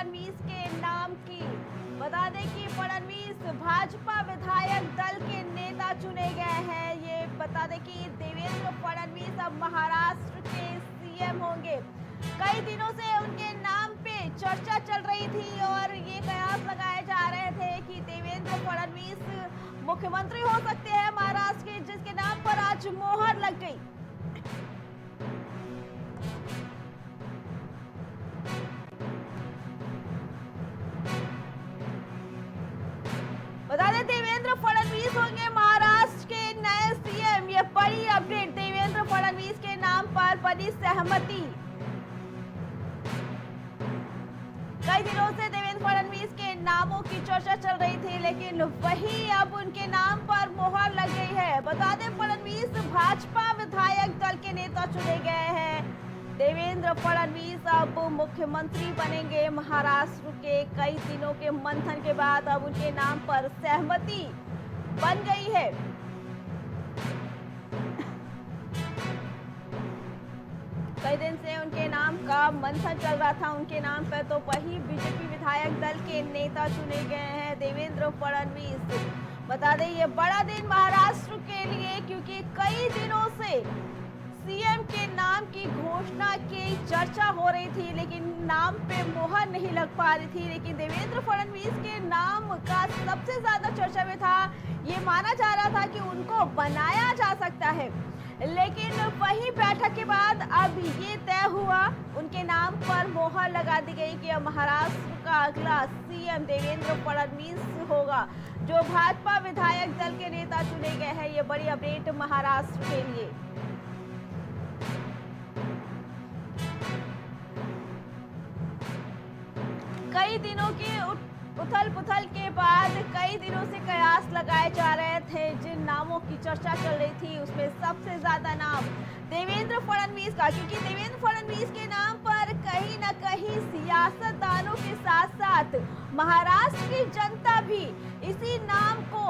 फडणवीस के नाम की। बता दें कि फडणवीस भाजपा विधायक दल के नेता चुने गए हैं। ये बता दें कि देवेंद्र फडणवीस अब महाराष्ट्र के सीएम होंगे। कई दिनों से उनके नाम पे चर्चा चल रही थी और ये कयास लगाए जा रहे थे कि देवेंद्र फडणवीस मुख्यमंत्री हो सकते हैं महाराष्ट्र के, जिसके नाम पर आज मोहर लग गई। बता दें देवेंद्र फडणवीस होंगे महाराष्ट्र के नए सीएम। ये बड़ी अपडेट, देवेंद्र फडणवीस के नाम पर बनी सहमति। कई दिनों से देवेंद्र फडणवीस के नामों की चर्चा चल रही थी, लेकिन वही अब उनके नाम पर मोहर लग गई है। बता दें फडणवीस भाजपा विधायक दल के नेता चुने गए हैं। देवेंद्र फडणवीस अब मुख्यमंत्री बनेंगे महाराष्ट्र के। कई दिनों के मंथन के बाद अब उनके नाम पर सहमति बन गई है। कई दिन से उनके नाम का मंथन चल रहा था उनके नाम पर, तो वही बीजेपी विधायक दल के नेता चुने गए हैं देवेंद्र फडणवीस। बता दें ये बड़ा दिन महाराष्ट्र के लिए, क्योंकि कई दिनों से सीएम के नाम की घोषणा की चर्चा हो रही थी, लेकिन नाम पे मोहर नहीं लग पा रही थी। लेकिन देवेंद्र फडणवीस के नाम का सबसे ज्यादा चर्चा में था। ये माना जा रहा था कि उनको बनाया जा सकता है, लेकिन वही बैठक के बाद अब ये तय हुआ, उनके नाम पर मोहर लगा दी गई कि अब महाराष्ट्र का अगला सीएम देवेंद्र फडणवीस होगा, जो भाजपा विधायक दल के नेता चुने गए हैं। ये बड़ी अपडेट महाराष्ट्र के लिए। कई दिनों के उथल पुथल के बाद कई दिनों से कयास लगाए जा रहे थे। जिन नामों की चर्चा चल रही थी उसमें सबसे ज्यादा नाम देवेंद्र फडणवीस का, क्योंकि देवेंद्र फडणवीस के नाम पर कहीं न कहीं सियासतदानों के साथ साथ महाराष्ट्र की जनता भी इसी नाम को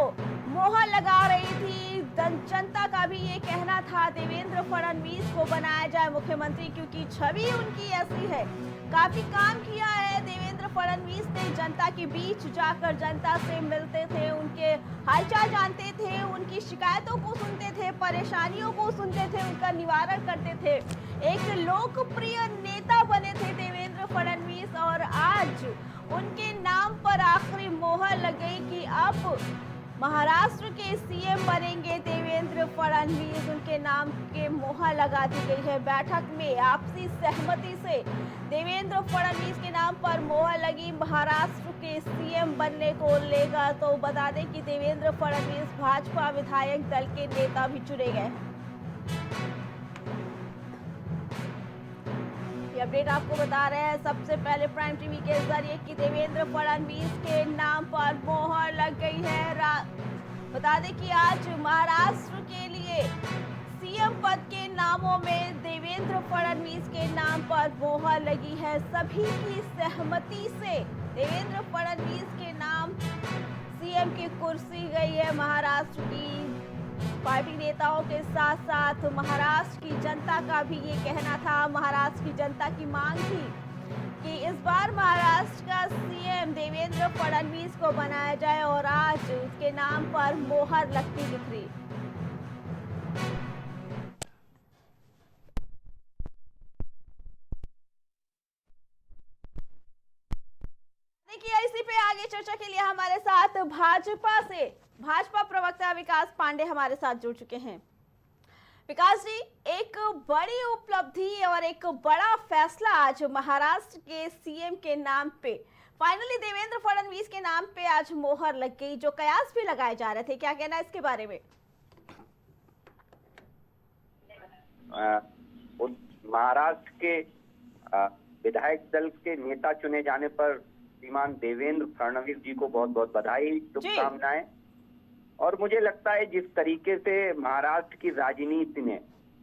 मोहर लगा रही थी। जनता का भी ये कहना था देवेंद्र फडणवीस को बनाया जाए मुख्यमंत्री, क्योंकि छवि उनकी ऐसी है। काफी काम किया है देवेंद्र फडणवीस ने, जनता के बीच जाकर जनता से मिलते थे, उनके हालचाल जानते थे, उनकी शिकायतों को सुनते थे, परेशानियों को सुनते थे, उनका निवारण करते थे। एक लोकप्रिय नेता बने थे देवेंद्र फडणवीस और आज उनके नाम पर आखिरी मोहर लग गई कि अब महाराष्ट्र के सीएम बनेंगे देवेंद्र फडणवीस। उनके नाम के मोहर लगा दी गई है। बैठक में आपसी सहमति से देवेंद्र फडणवीस के नाम पर मोहर लगी। महाराष्ट्र के सीएम बनने को लेकर तो बता दें कि देवेंद्र फडणवीस भाजपा विधायक दल के नेता भी चुने गए हैं। ये अपडेट आपको बता रहे हैं सबसे पहले प्राइम टीवी के जरिए कि देवेंद्र फडणवीस के नाम पर मोहर लग गई है। बता दें कि आज महाराष्ट्र के लिए सीएम पद के नामों में देवेंद्र फडणवीस के नाम पर मोहर लगी है। सभी की सहमति से देवेंद्र फडणवीस के नाम सीएम की कुर्सी गई है। महाराष्ट्र की पार्टी नेताओं के साथ साथ महाराष्ट्र की जनता का भी ये कहना था, महाराष्ट्र की जनता की मांग थी कि इस बार महाराष्ट्र का सीएम देवेंद्र फडणवीस को बनाया जाए और आज उसके नाम पर मोहर लगती दिख रही। देखिए इसी पे आगे चर्चा के लिए हमारे साथ भाजपा प्रवक्ता विकास पांडे हमारे साथ जुड़ चुके हैं। विकास जी, एक बड़ी उपलब्धि और एक बड़ा फैसला आज महाराष्ट्र के सीएम के नाम पे, फाइनली देवेंद्र फडणवीस के नाम पे आज मोहर लग गई, जो कयास भी लगाए जा रहे थे। क्या कहना है इसके बारे में? महाराष्ट्र के विधायक दल के नेता चुने जाने पर श्रीमान देवेंद्र फडणवीस जी को बहुत बहुत बधाई, शुभकामनाएं। और मुझे लगता है जिस तरीके से महाराष्ट्र की राजनीति ने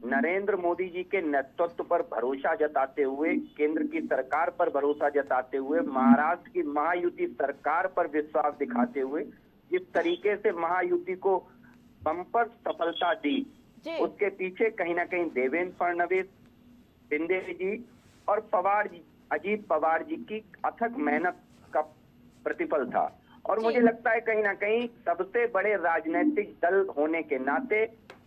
नरेंद्र मोदी जी के नेतृत्व पर भरोसा जताते हुए, केंद्र की सरकार पर भरोसा जताते हुए, महाराष्ट्र की महायुति सरकार पर विश्वास दिखाते हुए जिस तरीके से महायुति को बम्पर सफलता दी, उसके पीछे कहीं ना कहीं देवेंद्र फडणवीस, शिंदे जी और पवार जी, अजीत पवार जी की अथक मेहनत का प्रतिफल था। और जी। मुझे लगता है कहीं ना कहीं सबसे बड़े राजनीतिक दल होने के नाते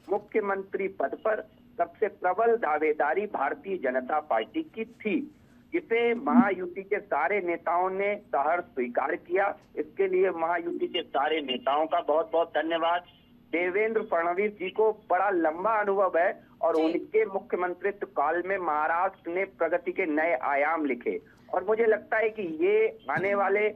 मुख्यमंत्री पद पर सबसे प्रबल दावेदारी भारतीय जनता पार्टी की थी, जिसे महायुति के सारे नेताओं ने सहर्ष स्वीकार किया। इसके लिए महायुति के सारे नेताओं का बहुत बहुत धन्यवाद। देवेंद्र फडणवीस जी को बड़ा लंबा अनुभव है और जी। उनके मुख्यमंत्रित्व काल में महाराष्ट्र ने प्रगति के नए आयाम लिखे। और मुझे लगता है कि ये आने वाले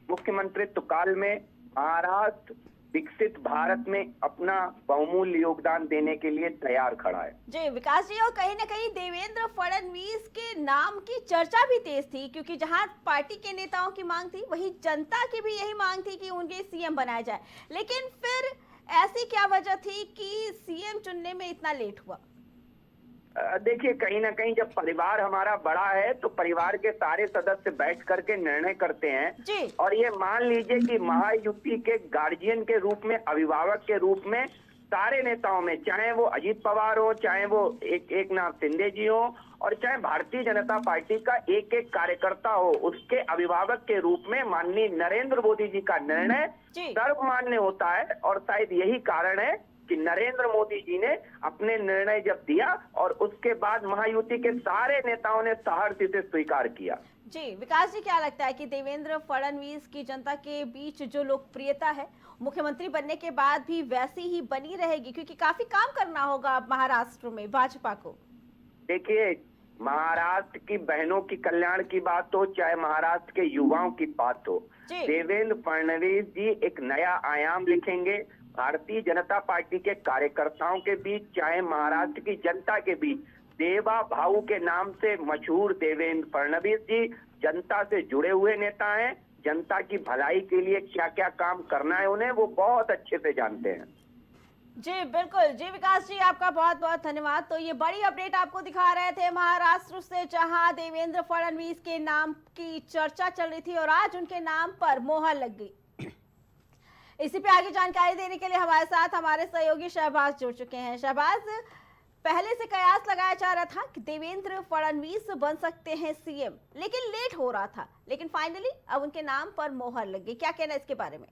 मुख्यमंत्रित्व काल में महाराष्ट्र विकसित भारत में अपना बहुमूल्य योगदान देने के लिए तैयार खड़ा है। जी विकास जी, और कहीं ना कहीं देवेंद्र फडणवीस के नाम की चर्चा भी तेज थी, क्योंकि जहां पार्टी के नेताओं की मांग थी वहीं जनता की भी यही मांग थी कि उनके सीएम बनाया जाए। लेकिन फिर ऐसी क्या वजह थी कि सीएम चुनने में इतना लेट हुआ? देखिए, कहीं ना कहीं जब परिवार हमारा बड़ा है तो परिवार के सारे सदस्य बैठ करके निर्णय करते हैं जी। और ये मान लीजिए कि महायुति के गार्जियन के रूप में, अभिभावक के रूप में सारे नेताओं में, चाहे वो अजीत पवार हो, चाहे वो एकनाथ शिंदे जी हो और चाहे भारतीय जनता पार्टी का एक एक कार्यकर्ता हो, उसके अभिभावक के रूप में माननीय नरेंद्र मोदी जी का निर्णय सर्वमान्य होता है। और शायद यही कारण है कि नरेंद्र मोदी जी ने अपने निर्णय जब दिया और उसके बाद महायुति के सारे नेताओं ने सहर्ष इसे स्वीकार किया। जी विकास जी, क्या लगता है कि देवेंद्र फडणवीस की जनता के बीच जो लोकप्रियता है मुख्यमंत्री बनने के बाद भी वैसी ही बनी रहेगी, क्योंकि काफी काम करना होगा अब महाराष्ट्र में भाजपा को? देखिए, महाराष्ट्र की बहनों की कल्याण की बात हो, चाहे महाराष्ट्र के युवाओं की बात हो, देवेंद्र फडणवीस जी एक नया आयाम लिखेंगे भारतीय जनता पार्टी के कार्यकर्ताओं के बीच, चाहे महाराष्ट्र की जनता के बीच। देवा भाऊ के नाम से मशहूर देवेंद्र फडणवीस जी जनता से जुड़े हुए नेता हैं। जनता की भलाई के लिए क्या क्या काम करना है उन्हें वो बहुत अच्छे से जानते हैं। जी बिल्कुल। जी विकास जी, आपका बहुत बहुत धन्यवाद। तो ये बड़ी अपडेट आपको दिखा रहे थे महाराष्ट्र से, जहां देवेंद्र फडणवीस के नाम की चर्चा चल रही थी और आज उनके नाम पर मोहर लग गई। इसी पे आगे जानकारी देने के लिए हमारे साथ हमारे सहयोगी शहबाज जुड़ चुके हैं। शहबाज, पहले से कयास लगाया जा रहा था कि देवेंद्र फडणवीस बन सकते हैं सीएम, लेकिन लेट हो रहा था, लेकिन फाइनली अब उनके नाम पर मोहर लग गई। क्या कहना है इसके बारे में?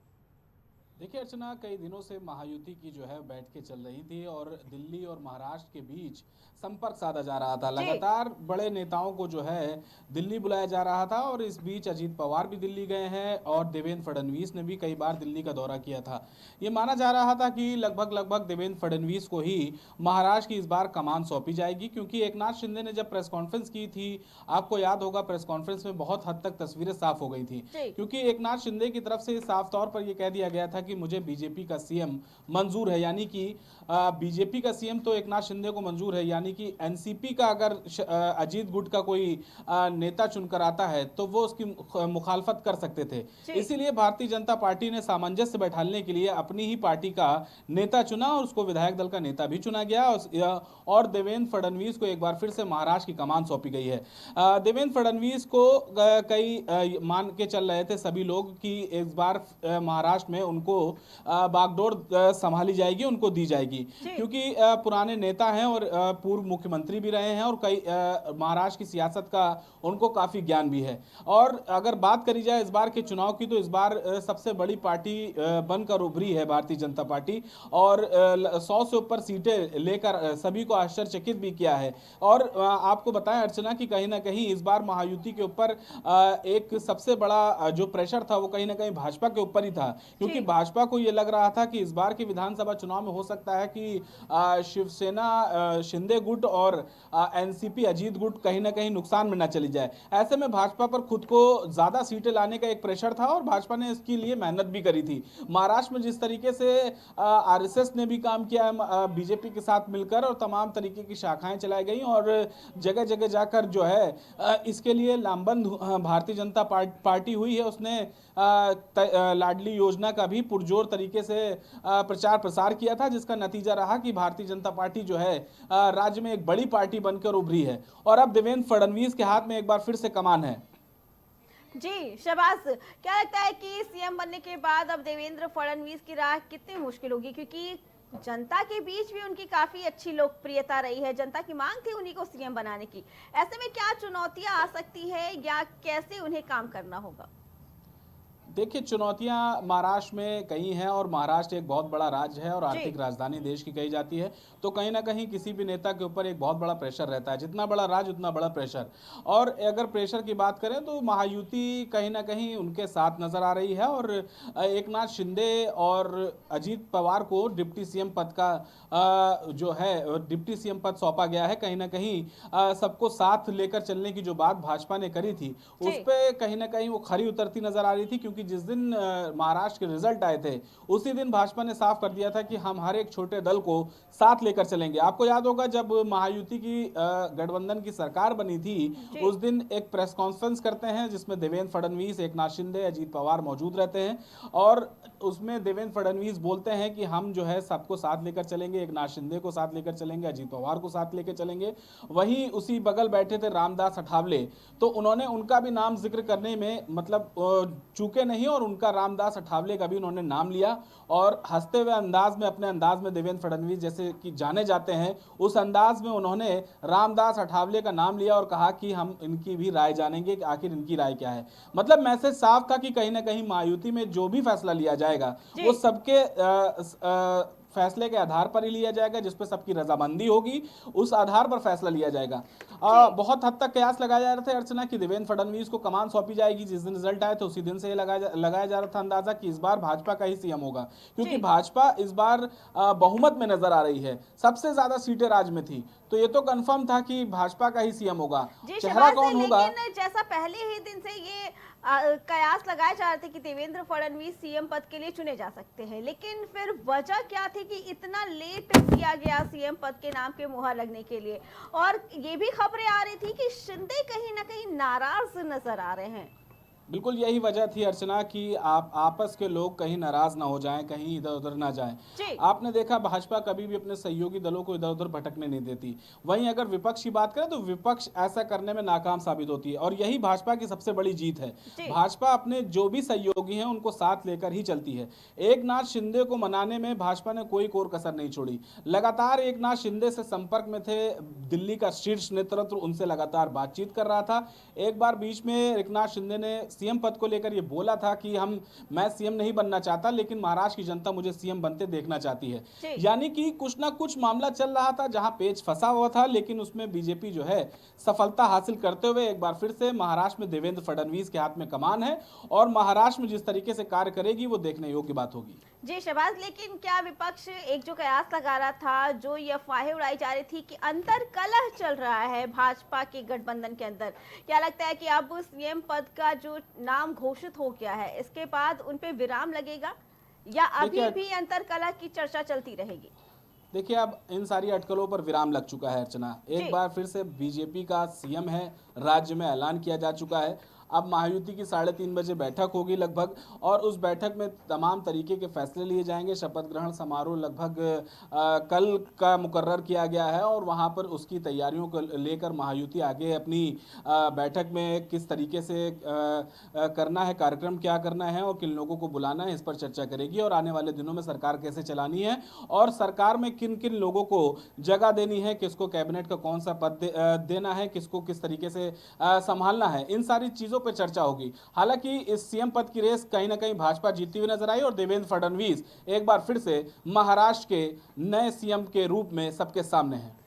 देखिए अर्चना, कई दिनों से महायुति की जो है बैठकें चल रही थी और दिल्ली और महाराष्ट्र के बीच संपर्क साधा जा रहा था। लगातार बड़े नेताओं को जो है दिल्ली बुलाया जा रहा था और इस बीच अजीत पवार भी दिल्ली गए हैं और देवेंद्र फडणवीस ने भी कई बार दिल्ली का दौरा किया था। ये माना जा रहा था कि लगभग देवेंद्र फडणवीस को ही महाराष्ट्र की इस बार कमान सौंपी जाएगी, क्योंकि एकनाथ शिंदे ने जब प्रेस कॉन्फ्रेंस की थी, आपको याद होगा, प्रेस कॉन्फ्रेंस में बहुत हद तक तस्वीरें साफ हो गई थी, क्योंकि एकनाथ शिंदे की तरफ से साफ तौर पर यह कह दिया गया था कि मुझे बीजेपी का सीएम मंजूर है। यानी कि बीजेपी का सीएम तो एकनाथ शिंदे को मंजूर है, यानी कि एनसीपी का अगर अजीत गुट का कोई नेता चुनकर आता है तो वो उसकी मुखालफत कर सकते थे। इसीलिए भारतीय जनता पार्टी ने सामंजस्य बैठाने के लिए अपनी ही पार्टी का नेता चुना और उसको विधायक दल का नेता भी चुना गया और देवेंद्र फडणवीस को एक बार फिर से महाराष्ट्र की कमान सौंपी गई है। देवेंद्र फडणवीस को कई मान के चल रहे थे सभी लोग कि इस बार महाराष्ट्र में उनको बागडोर संभाली जाएगी, उनको दी जाएगी, क्योंकि पुराने नेता हैं और पूर्व मुख्यमंत्री भी रहे हैं और कई महाराष्ट्र की सियासत का उनको काफी ज्ञान भी है। और अगर बात करी जाए इस बार के चुनाव की, तो इस बार सबसे बड़ी पार्टी बनकर उभरी है भारतीय जनता पार्टी और 100 से ऊपर सीटें लेकर सभी को आश्चर्यचकित भी किया है। और आपको बताएं अर्चना कि कहीं ना कहीं इस बार महायुति के ऊपर एक सबसे बड़ा जो प्रेशर था वो कहीं ना कहीं भाजपा के ऊपर ही था, क्योंकि भाजपा को ये लग रहा था कि इस बार के विधानसभा चुनाव में हो सकता है कि शिवसेना शिंदे गुट और एनसीपी अजीत गुट कहीं ना कहीं नुकसान में ना चली जाए। ऐसे में भाजपा पर खुद को ज्यादा सीटें लाने का एक प्रेशर था और भाजपा ने इसके लिए मेहनत भी करी थी। महाराष्ट्र में जिस तरीके से आरएसएस ने भी काम किया है बीजेपी के साथ मिलकर और तमाम तरीके की शाखाएं चलाई गई और जगह जगह जाकर जो है इसके लिए लामबंद भारतीय जनता पार्टी हुई है। उसने लाडली योजना का भी पुरजोर तरीके से प्रचार प्रसार किया था, जिसका नतीजा रहा कि भारतीय जनता पार्टी जो है राज्य में एक बड़ी पार्टी बनकर उभरी है और अब देवेंद्र फडणवीस के हाथ में एक बार फिर से कमान है। जी शहबाज, क्या लगता है कि सीएम बनने के बाद अब देवेंद्र फडणवीस की राह कितनी मुश्किल होगी, क्योंकि जनता के बीच भी उनकी काफी अच्छी लोकप्रियता रही है, जनता की मांग थी उन्हीं को सीएम बनाने की। ऐसे में क्या चुनौतियां आ सकती है या कैसे उन्हें काम करना होगा? देखिए, चुनौतियां महाराष्ट्र में कई हैं और महाराष्ट्र एक बहुत बड़ा राज्य है और जी। आर्थिक राजधानी देश की कही जाती है। तो कहीं ना कहीं किसी भी नेता के ऊपर एक बहुत बड़ा प्रेशर रहता है, जितना बड़ा राज्य उतना बड़ा प्रेशर। और अगर प्रेशर की बात करें तो महायुति कहीं ना कहीं उनके साथ नजर आ रही है और एकनाथ शिंदे और अजीत पवार को डिप्टी सीएम पद का जो है डिप्टी सीएम पद सौंपा गया है। कहीं ना कहीं सबको साथ लेकर चलने की जो बात भाजपा ने करी थी उस जी। पे कहीं ना कहीं वो खरी उतरती नजर आ रही थी, क्योंकि जिस दिन महाराष्ट्र के रिजल्ट आए थे उसी दिन भाजपा ने साफ कर दिया था कि हम हर एक छोटे दल को साथ लेकर चलेंगे। आपको याद होगा जब महायुति की गठबंधन की सरकार बनी थी जी। उस दिन एक प्रेस कॉन्फ्रेंस करते हैं जिसमें देवेंद्र फडणवीस, एकनाथ शिंदे, अजीत पवार मौजूद रहते हैं और उसमें देवेंद्र फडणवीस बोलते हैं कि हम जो है सबको साथ लेकर चलेंगे, एकनाथ शिंदे को साथ लेकर चलेंगे, अजीत पवार को साथ लेकर चलेंगे। वहीं उसी बगल बैठे थे रामदास अठावले, तो उन्होंने उनका भी नाम जिक्र करने में मतलब चूके नहीं और उनका रामदास अठावले का भी उन्होंने नाम लिया और हंसते हुए अंदाज में, अपने अंदाज में देवेंद्र फडणवीस जैसे कि जाने जाते हैं उस अंदाज में उन्होंने रामदास अठावले का नाम लिया और कहा कि हम इनकी भी राय जानेंगे कि आखिर इनकी राय क्या है। मतलब मैसेज साफ था कि कहीं ना कहीं महायुति में जो भी फैसला लिया जाएगा वो सबके फैसले के आधार पर ही लिया जाएगा, जिस पर सबकी रजामंदी होगी उस आधार पर फैसला लिया जाएगा। बहुत हद तक कयास लगाया जा रहा था अर्चना कि देवेंद्र फडणवीस को कमान सौंपी जाएगी। जिस दिन रिजल्ट आए थे उसी दिन से ये लगाया जा रहा था अंदाजा कि इस बार भाजपा का ही सीएम होगा, क्योंकि भाजपा इस बार बहुमत में नजर आ रही है, सबसे ज्यादा सीटें राज्य में थी, तो ये तो कंफर्म था कि भाजपा का ही सीएम होगा। चेहरा कौन होगा, लेकिन जैसा पहले ही दिन से ये कयास लगाए जा रहे थे कि देवेंद्र फडणवीस सीएम पद के लिए चुने जा सकते हैं, लेकिन फिर वजह क्या थी कि इतना लेट किया गया सीएम पद के नाम पे मुहर लगने के लिए? और ये भी खबरें आ रही थी कि शिंदे कहीं ना कहीं नाराज नजर आ रहे हैं। बिल्कुल यही वजह थी अर्चना कि आप आपस के लोग कहीं नाराज ना हो जाएं, कहीं इधर उधर ना जाएं। आपने देखा भाजपा कभी भी अपने सहयोगी दलों को इधर उधर भटकने नहीं देती। वहीं अगर विपक्ष की बात करें तो विपक्ष ऐसा करने में नाकाम साबित होती है और यही भाजपा की सबसे बड़ी जीत है। भाजपा अपने जो भी सहयोगी हैं उनको साथ लेकर ही चलती है। एकनाथ शिंदे को मनाने में भाजपा ने कोई कोर कसर नहीं छोड़ी। लगातार एकनाथ शिंदे से संपर्क में थे, दिल्ली का शीर्ष नेतृत्व उनसे लगातार बातचीत कर रहा था। एक बार बीच में एकनाथ शिंदे ने सीएम पद को लेकर ये बोला था कि मैं सीएम नहीं बनना चाहता, लेकिन महाराष्ट्र की जनता मुझे सीएम बनते देखना चाहती है। यानी कि कुछ ना कुछ मामला चल रहा था जहां पेच फंसा हुआ था, लेकिन उसमें बीजेपी जो है सफलता हासिल करते हुए एक बार फिर से महाराष्ट्र में देवेंद्र फडणवीस के हाथ में कमान है और महाराष्ट्र में जिस तरीके से कार्य करेगी वो देखने योग्य बात होगी। जी शहबाज, लेकिन क्या विपक्ष एक जो कयास लगा रहा था, जो ये अफवाहें उड़ाई जा रही थी कि अंतर कलह चल रहा है भाजपा के गठबंधन के अंदर, क्या लगता है कि अब सीएम पद का जो नाम घोषित हो गया है इसके बाद उन पे विराम लगेगा या अभी भी अंतर कलह की चर्चा चलती रहेगी? देखिए, अब इन सारी अटकलों पर विराम लग चुका है अर्चना। एक बार फिर से बीजेपी का सीएम है, राज्य में ऐलान किया जा चुका है। अब महायुति की 3:30 बजे बैठक होगी लगभग और उस बैठक में तमाम तरीके के फैसले लिए जाएंगे। शपथ ग्रहण समारोह लगभग कल का मुकर्रर किया गया है और वहां पर उसकी तैयारियों को लेकर महायुति आगे अपनी बैठक में किस तरीके से करना है, कार्यक्रम क्या करना है और किन लोगों को बुलाना है, इस पर चर्चा करेगी और आने वाले दिनों में सरकार कैसे चलानी है और सरकार में किन किन लोगों को जगह देनी है, किसको कैबिनेट का कौन सा पद देना है, किसको किस तरीके से संभालना है, इन सारी चीजों पर चर्चा होगी। हालांकि इस सीएम पद की रेस कहीं ना कहीं भाजपा जीतती हुई नजर आई और देवेंद्र फडणवीस एक बार फिर से महाराष्ट्र के नए सीएम के रूप में सबके सामने हैं।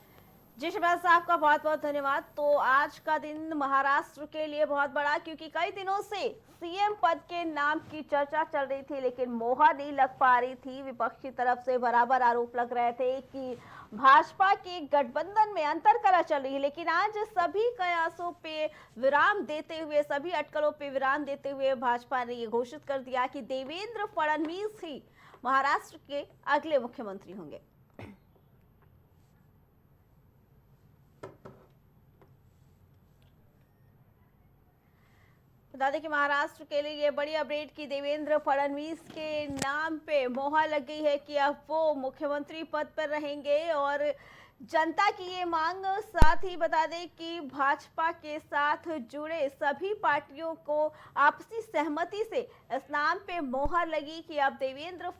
जी शहबाज साहब का बहुत बहुत धन्यवाद। तो आज का दिन महाराष्ट्र के लिए बहुत बड़ा, क्योंकि कई दिनों से सीएम पद के नाम की चर्चा चल रही थी लेकिन मोहर नहीं लग पा रही थी। विपक्ष की तरफ से बराबर आरोप लग रहे थे कि भाजपा के गठबंधन में अंतर कलह चल रही है, लेकिन आज सभी कयासों पे विराम देते हुए, सभी अटकलों पे विराम देते हुए भाजपा ने ये घोषित कर दिया कि देवेंद्र फडणवीस ही महाराष्ट्र के अगले मुख्यमंत्री होंगे। बता दें कि महाराष्ट्र के लिए ये बड़ी अपडेट की देवेंद्र फडणवीस के नाम पे मोहर लग गई है कि अब वो मुख्यमंत्री पद पर रहेंगे और जनता की ये मांग, साथ ही बता दें कि भाजपा के साथ जुड़े सभी पार्टियों को आपसी सहमति से इस नाम पे मोहर लगी कि अब देवेंद्र